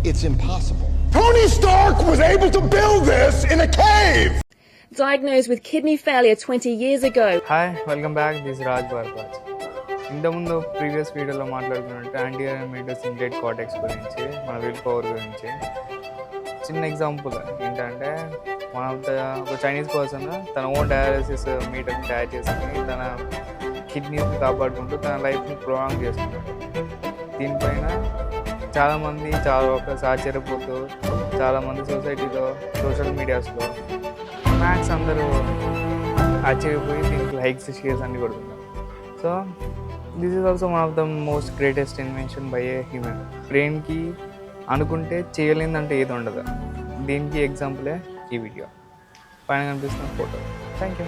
it's impossible. Tony Stark was able to build this in a cave! Diagnosed with kidney failure 20 years ago. Hi, welcome back. This is Raj Bharadwaj. ఇంతకుముందు previous వీడియోలో మాట్లాడుకున్నట్టు anterior metre సింగ్లేట్ cortex గురించి మన will power గురించి చిన్న example ఏంటంటే ఒక Chinese person తన own dialysis మీటర్ని తయారు చేసుకుని తన కిడ్నీస్ని కాపాడుకుంటూ తన లైఫ్ని ప్రొలాంగ్ చేసుకుంటాడు. దీనిపైన చాలామంది ఆశ్చర్యపోతూ చాలామంది సొసైటీలో సోషల్ మీడియాస్లో మ్యాక్స్ అందరూ ఆశ్చర్యపోయి దీనికి లైక్స్ షేర్స్ అన్ని కొడుతున్నారు. So this is also one of the most greatest invention by a human. బ్రెయిన్కి అనుకుంటే చేయలేదంటే ఏది ఉండదు. దీనికి ఎగ్జాంపులే ఈ వీడియో. పైన కనిపిస్తున్న ఫోటో. Thank you.